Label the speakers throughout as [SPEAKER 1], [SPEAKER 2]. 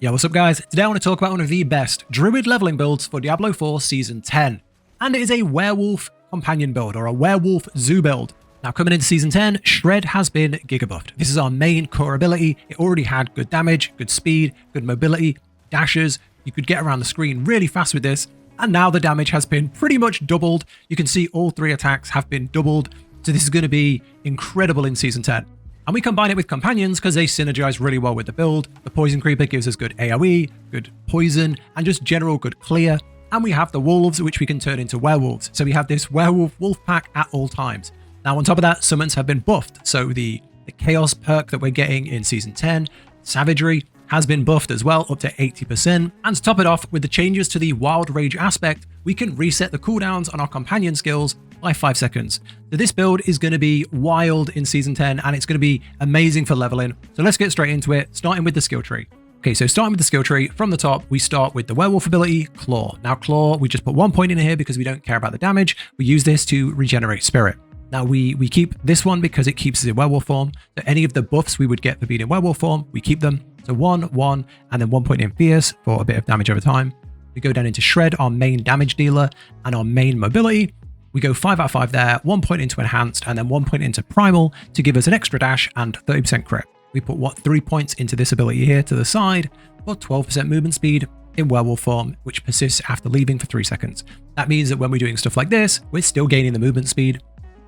[SPEAKER 1] Yo, what's up guys? Today I want to talk about one of the best Druid leveling builds for Diablo 4 Season 10. And it is a Werewolf companion build, or a Werewolf zoo build. Now coming into Season 10, Shred has been gigabuffed. This is our main core ability. It already had good damage, good speed, good mobility, dashes. You could get around the screen really fast with this. And now the damage has been pretty much doubled. You can see all 3 attacks have been doubled. So this is going to be incredible in Season 10. And we combine it with companions because they synergize really well with the build. The Poison Creeper gives us good AoE, good poison, and just general good clear. And we have the wolves, which we can turn into werewolves. So we have this werewolf wolf pack at all times. Now on top of that, summons have been buffed. So the chaos perk that we're getting in Season 10, Savagery, has been buffed as well, up to 80%. And to top it off, with the changes to the Wild Rage aspect, we can reset the cooldowns on our companion skills by 5 seconds. So this build is going to be wild in Season 10, and it's going to be amazing for leveling. So let's get straight into it, starting with the skill tree. Okay, so starting with the skill tree, from the top, we start with the Werewolf ability, Claw. Now Claw, we just put 1 point in here because we don't care about the damage. We use this to regenerate Spirit. Now we keep this one because it keeps us in Werewolf form. So any of the buffs we would get for being in Werewolf form, we keep them. So 1, 1, and then 1 point in Fierce for a bit of damage over time. We go down into Shred, our main damage dealer, and our main mobility. We go 5 out of 5 there, 1 point into Enhanced, and then 1 point into Primal to give us an extra dash and 30% crit. We put 3 points into this ability here to the side for 12% movement speed in Werewolf form, which persists after leaving for 3 seconds. That means that when we're doing stuff like this, we're still gaining the movement speed.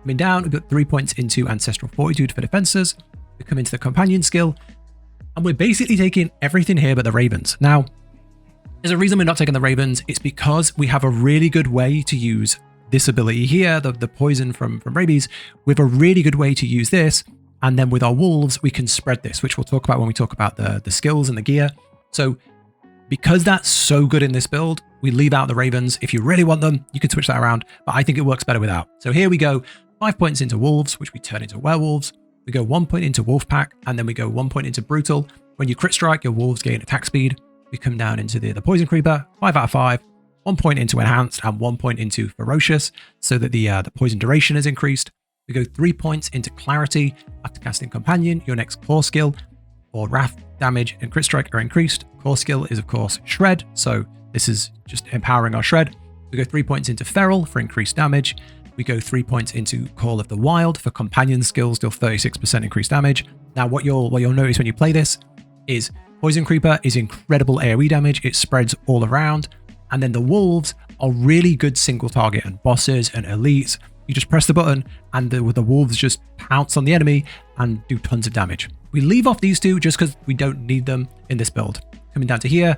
[SPEAKER 1] Coming down, we put 3 points into Ancestral Fortitude for defenses. We come into the Companion skill, and we're basically taking everything here but the Ravens. Now, there's a reason we're not taking the Ravens. It's because we have a really good way to use this ability here, the poison from rabies. We have a really good way to use this, and then with our wolves we can spread this, which we'll talk about when we talk about the skills and the gear. So because that's so good in this build, we leave out the Ravens. If you really want them, you can switch that around, but I think it works better without. So here we go, 5 points into wolves, which we turn into werewolves. We go 1 point into wolf pack, and then we go 1 point into brutal. When you crit strike, your wolves gain attack speed. We come down into the poison creeper, 5 out of 5. 1 point into Enhanced and 1 point into Ferocious, so that the poison duration is increased. We go 3 points into Clarity. After casting Companion, your next core skill or Wrath damage and crit strike are increased. Core skill is of course Shred, so this is just empowering our Shred. We go 3 points into Feral for increased damage. We go 3 points into Call of the Wild for Companion skills, deal 36% increased damage. Now what you'll notice when you play this is Poison Creeper is incredible AoE damage. It spreads all around. And then the wolves are really good single target, and bosses and elites. You just press the button and the wolves just pounce on the enemy and do tons of damage. We leave off these two just because we don't need them in this build. Coming down to here,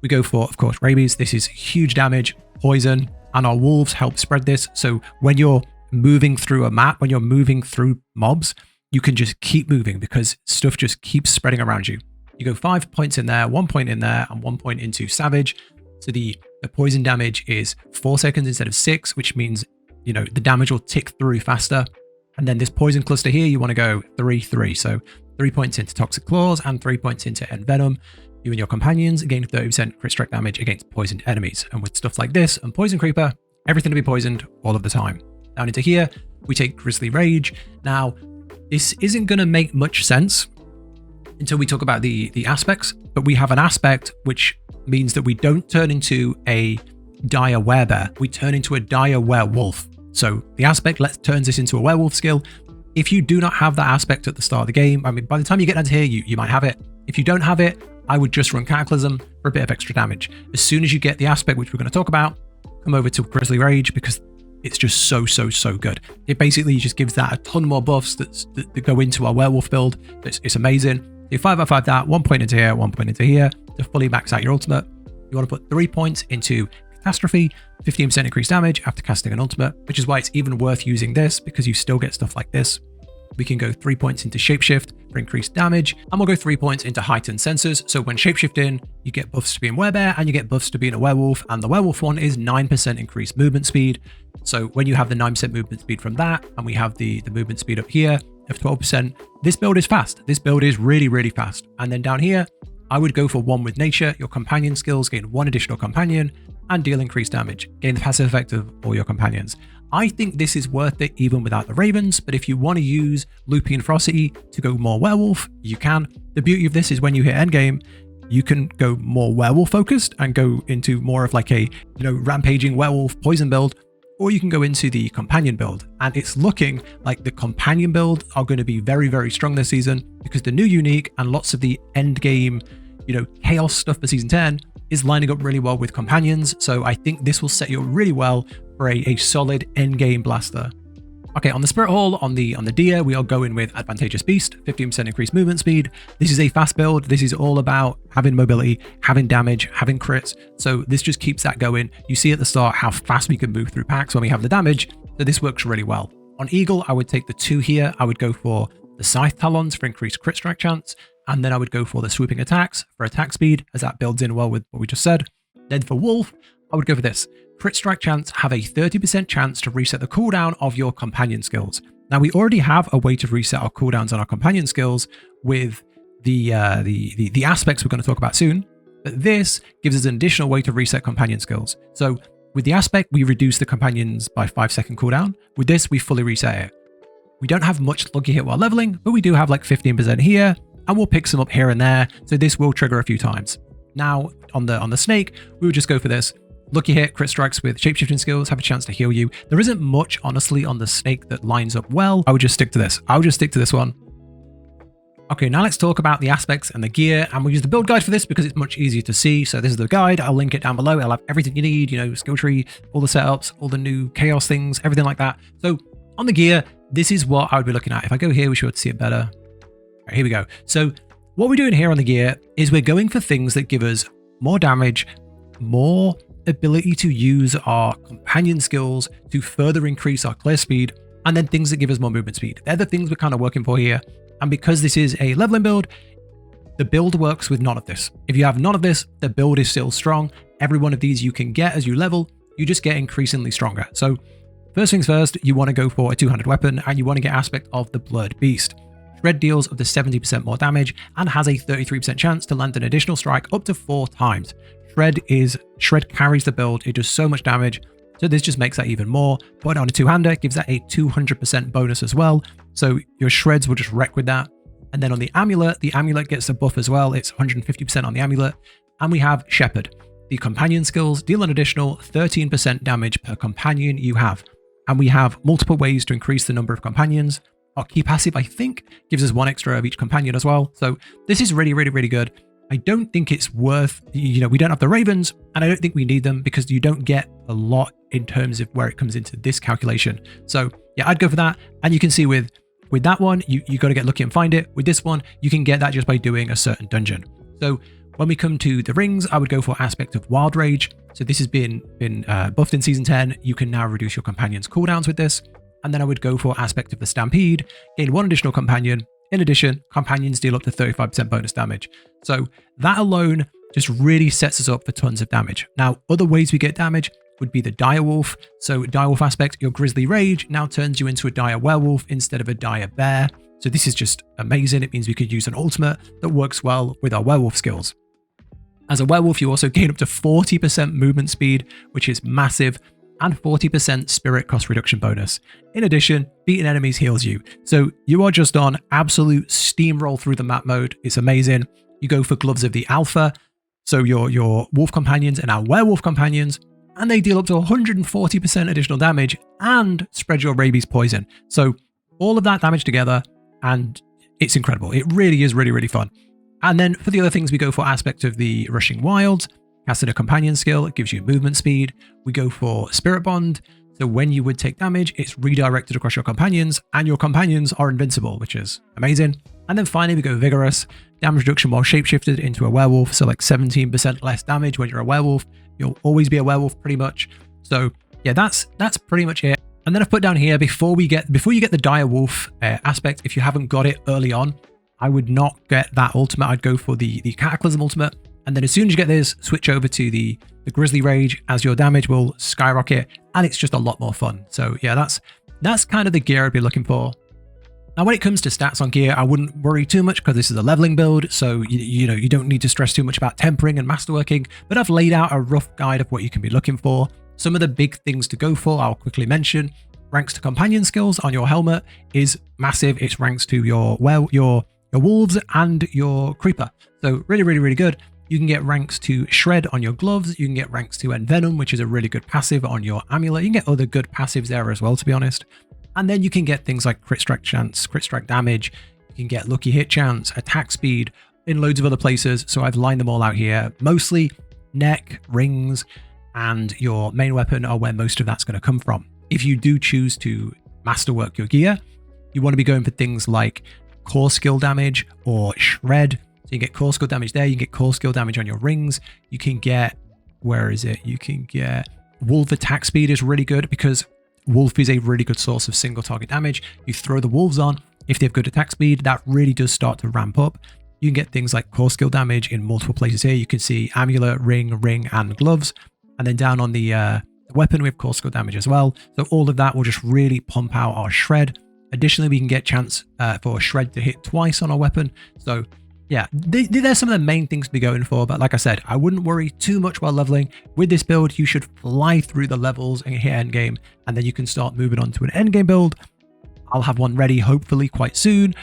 [SPEAKER 1] we go for, of course, rabies. This is huge damage, poison, and our wolves help spread this. So when you're moving through a map, when you're moving through mobs, you can just keep moving because stuff just keeps spreading around you. You go 5 points in there, 1 point in there, and 1 point into Savage. So the poison damage is 4 seconds instead of 6, which means, the damage will tick through faster. And then this poison cluster here, you want to go 3, 3. So 3 points into Toxic Claws and 3 points into Envenom. You and your companions gain 30% crit strike damage against poisoned enemies. And with stuff like this and Poison Creeper, everything to be poisoned all of the time. Down into here, we take Grizzly Rage. Now, this isn't going to make much sense until we talk about the aspects, but we have an aspect which means that we don't turn into a dire werebear, we turn into a dire werewolf. So the aspect turns this into a werewolf skill. If you do not have that aspect at the start of the game, I mean, by the time you get down to here, you might have it. If you don't have it, I would just run Cataclysm for a bit of extra damage. As soon as you get the aspect, which we're going to talk about, come over to Grizzly Rage because it's just so good. It basically just gives that a ton more buffs that go into our werewolf build. It's amazing. So 5 out of 5 that, 1 point into here, 1 point into here to fully max out your ultimate. You want to put 3 points into Catastrophe, 15% increased damage after casting an ultimate, which is why it's even worth using this because you still get stuff like this. We can go 3 points into Shapeshift for increased damage, and we'll go 3 points into Heightened Senses. So when shapeshifting, you get buffs to being werebear and you get buffs to being a werewolf, and the werewolf one is 9% increased movement speed. So when you have the 9% movement speed from that, and we have the movement speed up here of 12%, this build is fast. This build is really fast. And then down here, I would go for 1 with nature. Your companion skills gain 1 additional companion and deal increased damage. Gain the passive effect of all your companions. I think this is worth it even without the ravens, but if you want to use Loopy and Ferocity to go more werewolf, you can. The beauty of this is when you hit endgame, you can go more werewolf focused and go into more of like a, rampaging werewolf poison build, or you can go into the companion build. And it's looking like the companion build are going to be very, very strong this season because the new unique and lots of the end game, chaos stuff for season 10 is lining up really well with companions. So I think this will set you up really well for a solid end game blaster. Okay, on the Spirit Hall, on the Deer, we are going with Advantageous Beast, 15% increased movement speed. This is a fast build. This is all about having mobility, having damage, having crits. So this just keeps that going. You see at the start how fast we can move through packs when we have the damage. So this works really well. On Eagle, I would take the 2 here. I would go for the Scythe Talons for increased crit strike chance. And then I would go for the Swooping Attacks for attack speed, as that builds in well with what we just said. Then for Wolf, I would go for this. Crit strike chance have a 30% chance to reset the cooldown of your companion skills. Now we already have a way to reset our cooldowns on our companion skills with the aspects we're going to talk about soon, but this gives us an additional way to reset companion skills. So with the aspect, we reduce the companions by 5-second cooldown. With this, we fully reset it. We don't have much lucky hit while leveling, but we do have like 15% here, and we'll pick some up here and there. So this will trigger a few times. Now on the snake, we would just go for this. Lucky hit, crit strikes with shapeshifting skills have a chance to heal you. There isn't much, honestly, on the snake that lines up well. I would just stick to this. I would just stick to this one. Okay, now let's talk about the aspects and the gear, and we'll use the build guide for this because it's much easier to see. So this is the guide. I'll link it down below. I'll have everything you need, skill tree, all the setups, all the new chaos things, everything like that. So on the gear, this is what I would be looking at. If I go here, we should see it better. All right, here we go. So what we're doing here on the gear is we're going for things that give us more damage, more ability to use our companion skills to further increase our clear speed, and then things that give us more movement speed. They're the things we're kind of working for here. And because this is a leveling build, the build works with none of this. If you have none of this, the build is still strong. Every one of these you can get as you level, you just get increasingly stronger. So first things first, you want to go for a two-handed weapon, and you want to get aspect of the Blood Beast. Shred deals up to 70% more damage and has a 33% chance to land an additional strike up to 4 times. Shred carries the build. It does so much damage, so this just makes that even more. Put it on a two-hander, gives that a 200% bonus as well, so your shreds will just wreck with that. And then on the amulet gets a buff as well. It's 150% on the amulet. And we have Shepherd. The companion skills deal an additional 13% damage per companion you have, and we have multiple ways to increase the number of companions. Our key passive, I think, gives us 1 extra of each companion as well. So this is really, really, really good. I don't think it's worth, we don't have the Ravens, and I don't think we need them because you don't get a lot in terms of where it comes into this calculation. So yeah, I'd go for that. And you can see with that one, you got to get lucky and find it. With this one, you can get that just by doing a certain dungeon. So when we come to the rings, I would go for aspect of Wild Rage. So this has been buffed in season 10. You can now reduce your companions' cooldowns with this. And then I would go for aspect of the Stampede, gain 1 additional companion. In addition, companions deal up to 35% bonus damage. So that alone just really sets us up for tons of damage. Now, other ways we get damage would be the Dire Wolf. So Dire Wolf aspect, your Grizzly Rage now turns you into a Dire Werewolf instead of a Dire Bear. So this is just amazing. It means we could use an ultimate that works well with our werewolf skills. As a werewolf, you also gain up to 40% movement speed, which is massive, and 40% spirit cost reduction bonus. In addition, beating enemies heals you. So you are just on absolute steamroll through the map mode. It's amazing. You go for Gloves of the Alpha. So your wolf companions and our werewolf companions, and they deal up to 140% additional damage and spread your rabies poison. So all of that damage together, and it's incredible. It really is really, really fun. And then for the other things, we go for aspect of the Rushing Wilds. Casting a companion skill, it gives you movement speed. We go for Spirit Bond. So when you would take damage, it's redirected across your companions, and your companions are invincible, which is amazing. And then finally, we go Vigorous. Damage reduction while shapeshifted into a werewolf. So like 17% less damage when you're a werewolf. You'll always be a werewolf pretty much. So yeah, that's pretty much it. And then I've put down here, before you get the Dire Wolf aspect, if you haven't got it early on, I would not get that ultimate. I'd go for the Cataclysm ultimate. And then as soon as you get this, switch over to the Grizzly Rage, as your damage will skyrocket, and it's just a lot more fun. So yeah, that's kind of the gear I'd be looking for. Now, when it comes to stats on gear, I wouldn't worry too much because this is a leveling build, so you don't need to stress too much about tempering and masterworking, but I've laid out a rough guide of what you can be looking for. Some of the big things to go for, I'll quickly mention. Ranks to companion skills on your helmet is massive. It's ranks to your wolves and your creeper. So really, really, really good. You can get ranks to Shred on your gloves. You can get ranks to Envenom, which is a really good passive on your amulet. You can get other good passives there as well, to be honest. And then you can get things like crit strike chance, crit strike damage. You can get lucky hit chance, attack speed in loads of other places. So I've lined them all out here. Mostly neck, rings, and your main weapon are where most of that's going to come from. If you do choose to masterwork your gear, you want to be going for things like core skill damage or shred. So you get core skill damage there. You can get core skill damage on your rings. You can get, where is it? You can get wolf attack speed is really good because wolf is a really good source of single target damage. You throw the wolves on. If they have good attack speed, that really does start to ramp up. You can get things like core skill damage in multiple places here. You can see amulet, ring, and gloves. And then down on the weapon, we have core skill damage as well. So all of that will just really pump out our shred. Additionally, we can get chance for shred to hit twice on our weapon. So yeah, there's some of the main things to be going for. But like I said, I wouldn't worry too much while leveling. With this build, you should fly through the levels and hit endgame. And then you can start moving on to an endgame build. I'll have one ready hopefully quite soon.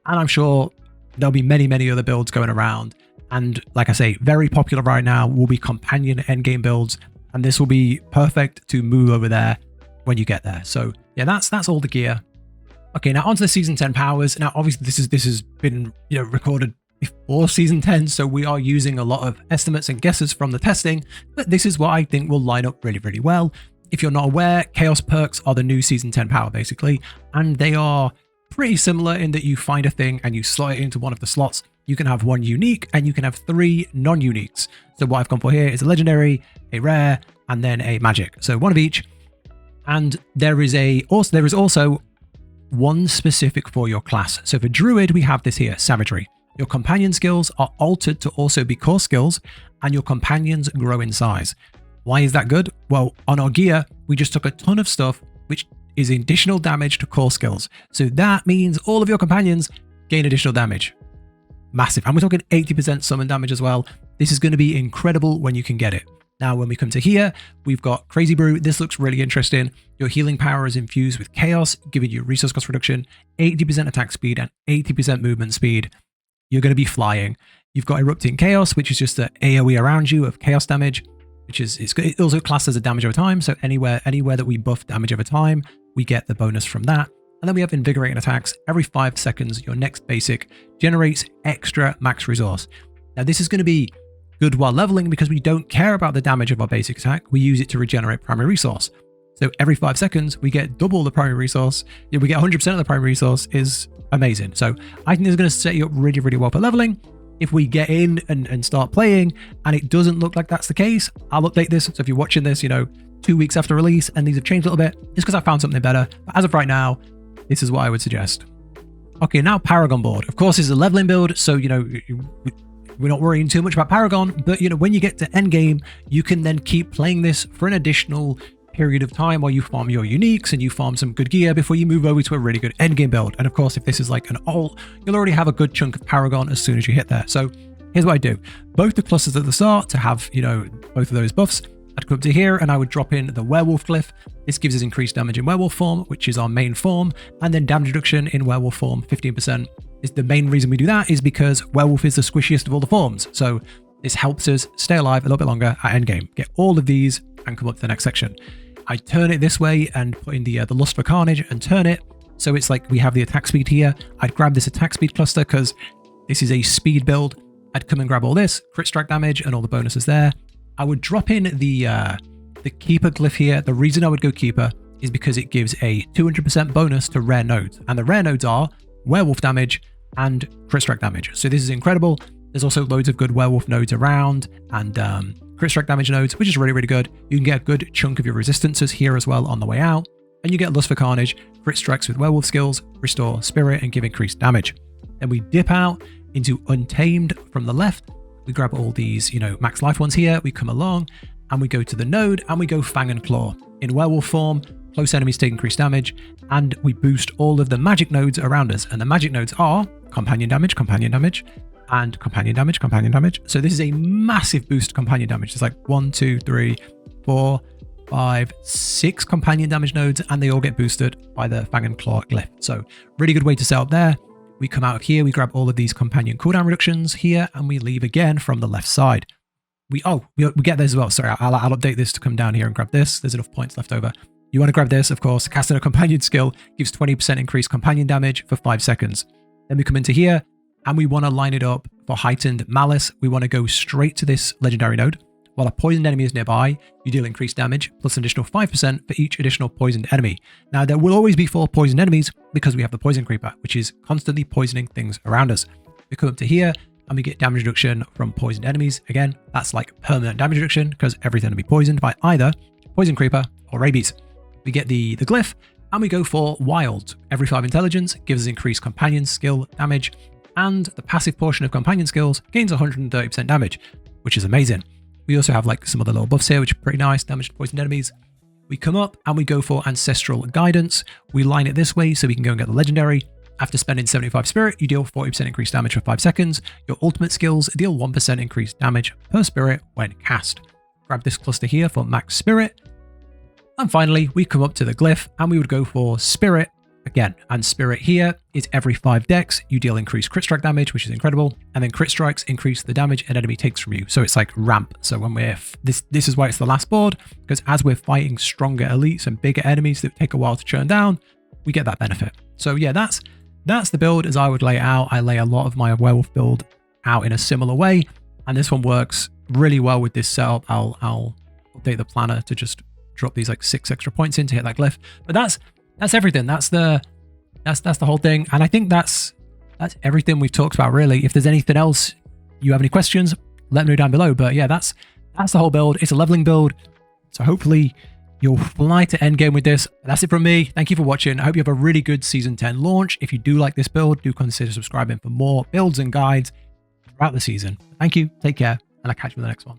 [SPEAKER 1] And I'm sure there'll be many other builds going around. And like I say, very popular right now will be companion endgame builds. And this will be perfect to move over there when you get there. So yeah, that's all the gear. Okay, now onto the Season 10 powers. Now, obviously, this has been recorded before Season 10, so we are using a lot of estimates and guesses from the testing, but this is what I think will line up really well. If you're not aware, Chaos perks are the new Season 10 power, basically, and they are pretty similar in that you find a thing and you slot it into one of the slots. You can have one unique, and you can have 3 non-uniques. So what I've gone for here is a legendary, a rare, and then a magic. So one of each. And there is also one specific for your class. So for Druid, we have this here, Savagery. Your companion skills are altered to also be core skills, and your companions grow in size. Why is that good? Well, on our gear, we just took a ton of stuff, which is additional damage to core skills. So that means all of your companions gain additional damage. Massive. And we're talking 80% summon damage as well. This is going to be incredible when you can get it. Now, when we come to here, we've got Crazy Brew. This looks really interesting. Your healing power is infused with chaos, giving you resource cost reduction, 80% attack speed, and 80% movement speed. You're going to be flying. You've got Erupting Chaos, which is just the AoE around you of chaos damage, which is it also classed as a damage over time. So anywhere that we buff damage over time, we get the bonus from that. And then we have Invigorating Attacks. Every 5 seconds, your next basic generates extra max resource. Now, this is going to be good while leveling because we don't care about the damage of our basic attack. We use it to regenerate primary resource. So every 5 seconds, we get double the primary resource. We get 100% of the primary resource is amazing. So I think this is going to set you up really well for leveling. If we get in and start playing and it doesn't look like that's the case, I'll update this. So if you're watching this, 2 weeks after release and these have changed a little bit, it's because I found something better. But as of right now, this is what I would suggest. Okay, now Paragon board. Of course, it's a leveling build, so we're not worrying too much about Paragon, but when you get to endgame, you can then keep playing this for an additional period of time while you farm your uniques and you farm some good gear before you move over to a really good endgame build. And of course, if this is like an alt, you'll already have a good chunk of Paragon as soon as you hit there. So here's what I do. Both the clusters at the start to have, both of those buffs, I'd come up to here and I would drop in the Werewolf glyph. This gives us increased damage in Werewolf form, which is our main form, and then damage reduction in Werewolf form, 15%. The main reason we do that is because Werewolf is the squishiest of all the forms. So this helps us stay alive a little bit longer at endgame. Get all of these and come up to the next section. I turn it this way and put in the Lust for Carnage and turn it. So it's like we have the attack speed here. I'd grab this attack speed cluster because this is a speed build. I'd come and grab all this, crit strike damage and all the bonuses there. I would drop in the Keeper glyph here. The reason I would go Keeper is because it gives a 200% bonus to rare nodes. And the rare nodes are Werewolf damage and crit strike damage. So this is incredible. There's also loads of good Werewolf nodes around and crit strike damage nodes, which is really good. You can get a good chunk of your resistances here as well on the way out. And you get Lust for Carnage, crit strikes with Werewolf skills, restore spirit and give increased damage. Then we dip out into Untamed from the left. We grab all these, max life ones here. We come along and we go to the node and we go Fang and Claw. In Werewolf form, close enemies take increased damage, and we boost all of the magic nodes around us. And the magic nodes are companion damage, and companion damage. So this is a massive boost to companion damage. It's like 1, 2, 3, 4, 5, 6 companion damage nodes, and they all get boosted by the Fang and Claw glyph. So really good way to set up there. We come out of here, we grab all of these companion cooldown reductions here, and we leave again from the left side. We get this as well. Sorry, I'll update this to come down here and grab this. There's enough points left over. You want to grab this, of course. Casting a companion skill gives 20% increased companion damage for 5 seconds. Then we come into here, and we want to line it up for heightened malice. We want to go straight to this legendary node. While a poisoned enemy is nearby, you deal increased damage, plus an additional 5% for each additional poisoned enemy. Now, there will always be 4 poisoned enemies because we have the Poison Creeper, which is constantly poisoning things around us. We come up to here, and we get damage reduction from poisoned enemies. Again, that's like permanent damage reduction because everything will be poisoned by either Poison Creeper or rabies. We get the glyph, and we go for Wild. Every 5 intelligence gives us increased companion skill damage, and the passive portion of companion skills gains 130% damage, which is amazing. We also have like some other little buffs here, which are pretty nice, damage to poisoned enemies. We come up and we go for Ancestral Guidance. We line it this way so we can go and get the legendary. After spending 75 spirit, you deal 40% increased damage for 5 seconds. Your ultimate skills deal 1% increased damage per spirit when cast. Grab this cluster here for max spirit. And finally, we come up to the glyph and we would go for Spirit again. And Spirit here is every 5 decks, you deal increased crit strike damage, which is incredible. And then crit strikes increase the damage an enemy takes from you. So it's like ramp. So when we're, this is why it's the last board, because as we're fighting stronger elites and bigger enemies that take a while to churn down, we get that benefit. So yeah, that's the build as I would lay it out. I lay a lot of my werewolf build out in a similar way. And this one works really well with this setup. I'll update the planner to just drop these like 6 extra points in to hit that glyph. But that's everything. That's the whole thing. And I think that's everything we've talked about really. If there's anything else, you have any questions, let me know down below. But yeah, that's the whole build. It's a leveling build. So hopefully you'll fly to endgame with this. That's it from me. Thank you for watching. I hope you have a really good Season 10 launch. If you do like this build, do consider subscribing for more builds and guides throughout the season. Thank you. Take care. And I'll catch you in the next one.